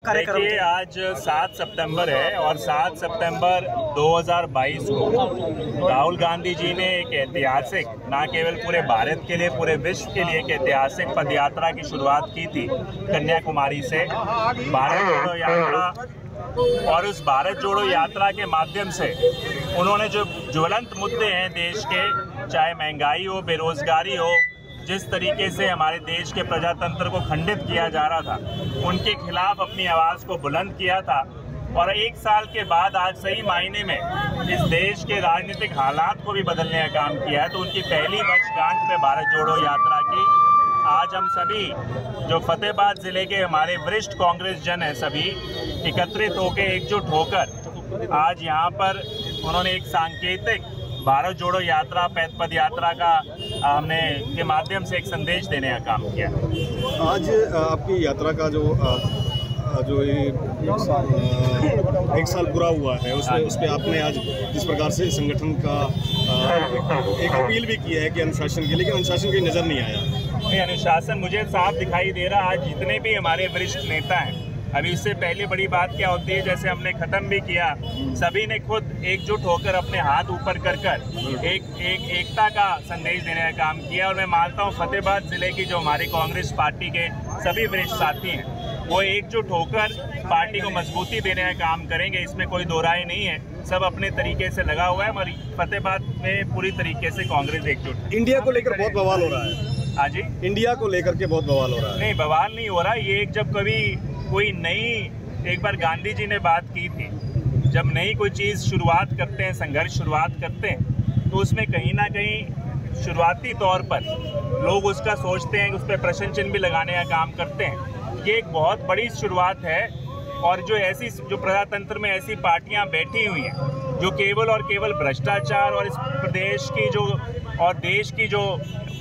कार्यक्रम? देखिए, आज 7 सितंबर है और 7 सितंबर 2022 को राहुल गांधी जी ने एक ऐतिहासिक, ना केवल पूरे भारत के लिए पूरे विश्व के लिए एक ऐतिहासिक पदयात्रा की शुरुआत की थी कन्याकुमारी से, भारत जोड़ो यात्रा। और उस भारत जोड़ो यात्रा के माध्यम से उन्होंने जो ज्वलंत मुद्दे हैं देश के, चाहे महंगाई हो, बेरोजगारी हो, जिस तरीके से हमारे देश के प्रजातंत्र को खंडित किया जा रहा था, उनके खिलाफ अपनी आवाज़ को बुलंद किया था। और 1 साल के बाद आज सही मायने में इस देश के राजनीतिक हालात को भी बदलने का काम किया है। तो उनकी पहली वर्षगांठ पे भारत जोड़ो यात्रा की आज हम सभी जो फतेहाबाद ज़िले के हमारे वरिष्ठ कांग्रेस जन हैं, सभी एकत्रित होकर, एकजुट होकर आज यहाँ पर उन्होंने एक सांकेतिक भारत जोड़ो यात्रा, पद यात्रा का हमने के माध्यम से एक संदेश देने का काम किया। आज आपकी यात्रा का जो ये 1 साल पूरा हुआ है, उस पे आपने आज जिस प्रकार से संगठन का एक अपील भी की है कि अनुशासन की, लेकिन अनुशासन की नज़र नहीं आया। नहीं, अनुशासन मुझे साफ दिखाई दे रहा। आज जितने भी हमारे वरिष्ठ नेता हैं, अभी इससे पहले बड़ी बात क्या होती है, जैसे हमने ख़त्म भी किया, सभी ने खुद एकजुट होकर अपने हाथ ऊपर कर एकता का संदेश देने का काम किया। और मैं मानता हूँ फतेहाबाद ज़िले की जो हमारी कांग्रेस पार्टी के सभी वरिष्ठ साथी हैं, वो एकजुट होकर पार्टी को मजबूती देने का काम करेंगे, इसमें कोई दो राय नहीं है। सब अपने तरीके से लगा हुआ है और फतेहाबाद में पूरी तरीके से कांग्रेस एकजुट है। इंडिया को लेकर बहुत बवाल हो रहा है। हाँ जी, इंडिया को लेकर के बहुत बवाल हो रहा है। नहीं, बवाल नहीं हो रहा। ये जब कभी कोई नई, एक बार गांधी जी ने बात की थी, जब नई कोई चीज़ शुरुआत करते हैं, संघर्ष शुरुआत करते हैं, तो उसमें कहीं ना कहीं शुरुआती तौर पर लोग उसका सोचते हैं, उस पर प्रश्न चिन्ह भी लगाने का काम करते हैं। ये एक बहुत बड़ी शुरुआत है। और जो प्रजातंत्र में ऐसी पार्टियां बैठी हुई हैं जो केवल और केवल भ्रष्टाचार और इस प्रदेश की और देश की जो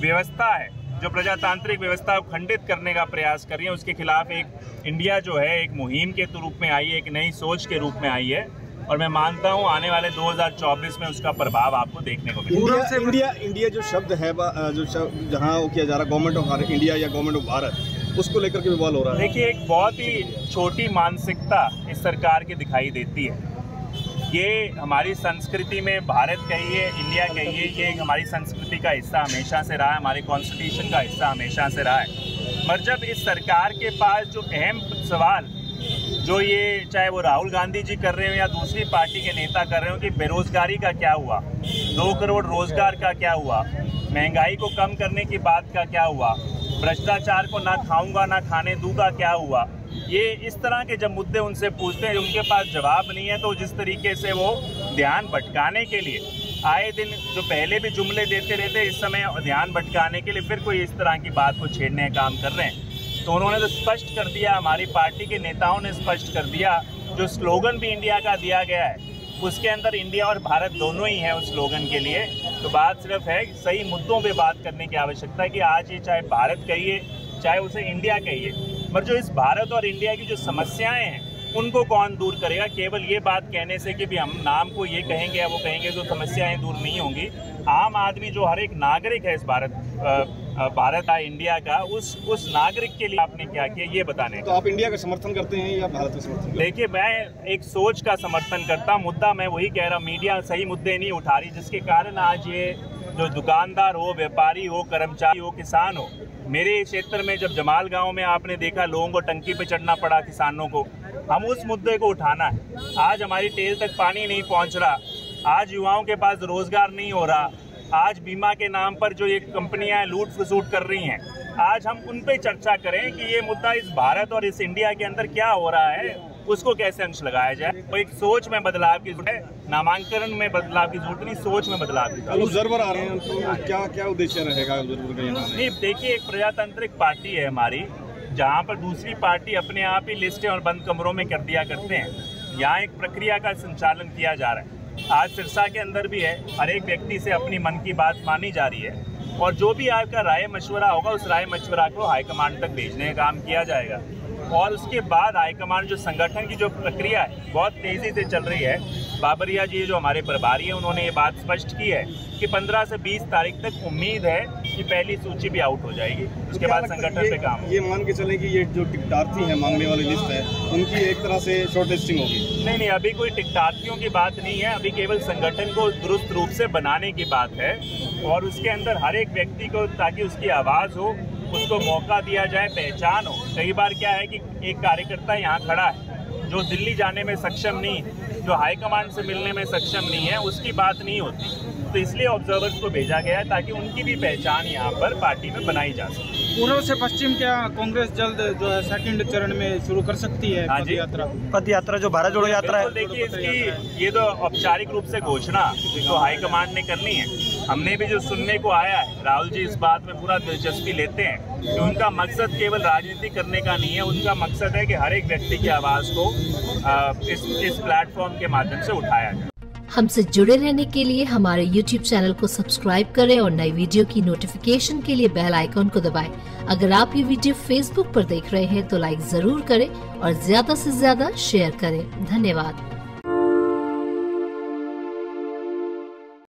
व्यवस्था है, जो प्रजातांत्रिक व्यवस्था को खंडित करने का प्रयास कर रही है, उसके खिलाफ एक इंडिया जो है एक मुहिम के रूप में आई है, एक नई सोच के रूप में आई है। और मैं मानता हूं आने वाले 2024 में उसका प्रभाव आपको देखने को मिलेगा। इंडिया जो शब्द है, जो शब्द जहां वो किया जा रहा है, गवर्नमेंट ऑफ इंडिया या गवर्नमेंट ऑफ भारत, उसको लेकर के विवाद हो रहा है। देखिए, एक बहुत ही छोटी मानसिकता इस सरकार की दिखाई देती है। ये हमारी संस्कृति में, भारत कहिए, इंडिया कहिए, ये हमारी संस्कृति का हिस्सा हमेशा से रहा है, हमारे कॉन्स्टिट्यूशन का हिस्सा हमेशा से रहा है। पर जब इस सरकार के पास जो अहम सवाल, जो ये चाहे वो राहुल गांधी जी कर रहे हो या दूसरी पार्टी के नेता कर रहे हो कि बेरोजगारी का क्या हुआ, 2 करोड़ रोजगार का क्या हुआ, महंगाई को कम करने की बात का क्या हुआ, भ्रष्टाचार को ना खाऊंगा ना खाने दूंगा क्या हुआ, ये इस तरह के जब मुद्दे उनसे पूछते हैं, उनके पास जवाब नहीं है, तो जिस तरीके से वो ध्यान भटकाने के लिए आए दिन जो पहले भी जुमले देते रहते, इस समय ध्यान भटकाने के लिए फिर कोई इस तरह की बात को छेड़ने का काम कर रहे हैं। तो उन्होंने तो स्पष्ट कर दिया, हमारी पार्टी के नेताओं ने स्पष्ट कर दिया, जो स्लोगन भी इंडिया का दिया गया है उसके अंदर इंडिया और भारत दोनों ही है उस स्लोगन के लिए। तो बात सिर्फ है सही मुद्दों पे बात करने की आवश्यकता है कि आज ये चाहे भारत कहिए चाहे उसे इंडिया कहिए, पर जो इस भारत और इंडिया की जो समस्याएं हैं उनको कौन दूर करेगा। केवल ये बात कहने से कि भी हम नाम को ये कहेंगे या वो कहेंगे तो समस्याएं दूर नहीं होंगी। आम आदमी जो हर एक नागरिक है इस भारत इंडिया का, उस नागरिक के लिए आपने क्या किया ये बताने। तो आप इंडिया का समर्थन करते हैं या भारत का समर्थन? देखिए, मैं एक सोच का समर्थन करता हूँ। मुद्दा मैं वही कह रहा हूँ, मीडिया सही मुद्दे नहीं उठा रही, जिसके कारण आज ये जो दुकानदार हो, व्यापारी हो, कर्मचारी हो, किसान हो, मेरे क्षेत्र में जब जमाल गांव में आपने देखा लोगों को टंकी पे चढ़ना पड़ा, किसानों को, हम उस मुद्दे को उठाना है। आज हमारी टेल तक पानी नहीं पहुंच रहा, आज युवाओं के पास रोजगार नहीं हो रहा, आज बीमा के नाम पर जो ये कंपनियां लूट फसूट कर रही हैं, आज हम उन पे चर्चा करें कि ये मुद्दा इस भारत और इस इंडिया के अंदर क्या हो रहा है, उसको कैसे अंश लगाया जाए। तो एक सोच में बदलाव की जरूरत है, नामांकन में बदलाव की जरूरत नहीं, सोच में बदलाव की जरूरत। ऑब्जर्वर आ रहे हैं, तो क्या उद्देश्य रहेगा ऑब्जर्वर का? नहीं, देखिए, एक प्रजातांत्रिक पार्टी है हमारी, जहाँ पर दूसरी पार्टी अपने आप ही लिस्टें और बंद कमरों में कर दिया करते हैं। यहाँ एक प्रक्रिया का संचालन किया जा रहा है। आज सिरसा के अंदर भी है, हर एक व्यक्ति से अपनी मन की बात मानी जा रही है और जो भी आपका राय मशवरा होगा उस राय मशवरा को हाईकमांड तक भेजने का काम किया जाएगा। और उसके बाद हाईकमान जो संगठन की जो प्रक्रिया है बहुत तेज़ी से चल रही है। बाबरिया जी जो हमारे प्रभारी हैं उन्होंने ये बात स्पष्ट की है कि 15 से 20 तारीख तक उम्मीद है कि पहली सूची भी आउट हो जाएगी, उसके बाद संगठन पे काम। ये मान के चलें कि ये जो टिकटार्थी हैं मांगने वाली लिस्ट है उनकी एक तरह से शॉर्ट लिस्टिंग होगी? नहीं, अभी कोई टिकटार्थियों की बात नहीं है, अभी केवल संगठन को दुरुस्त रूप से बनाने की बात है और उसके अंदर हर एक व्यक्ति को, ताकि उसकी आवाज़ हो, उसको मौका दिया जाए, पहचान हो। कई बार क्या है कि एक कार्यकर्ता यहाँ खड़ा है जो दिल्ली जाने में सक्षम नहीं, जो हाईकमांड से मिलने में सक्षम नहीं है, उसकी बात नहीं होती, तो इसलिए ऑब्जर्वर्स को भेजा गया है ताकि उनकी भी पहचान यहाँ पर पार्टी में बनाई जा सके। पूर्व से पश्चिम क्या कांग्रेस जल्द जो है सेकंड चरण में शुरू कर सकती है पद यात्रा जो भारत जोड़ो यात्रा है? देखिए, इसकी ये तो औपचारिक रूप से घोषणा तो हाईकमांड ने करनी है। हमने भी जो सुनने को आया है, राहुल जी इस बात में पूरा दिलचस्पी लेते हैं कि उनका मकसद केवल राजनीति करने का नहीं है, उनका मकसद है कि हर एक व्यक्ति की आवाज़ को इस प्लेटफॉर्म के माध्यम से उठाया जाए। हमसे जुड़े रहने के लिए हमारे YouTube चैनल को सब्सक्राइब करें और नई वीडियो की नोटिफिकेशन के लिए बेल आइकॉन को दबाएं। अगर आप ये वीडियो Facebook पर देख रहे हैं तो लाइक जरूर करें और ज्यादा से ज्यादा शेयर करें। धन्यवाद।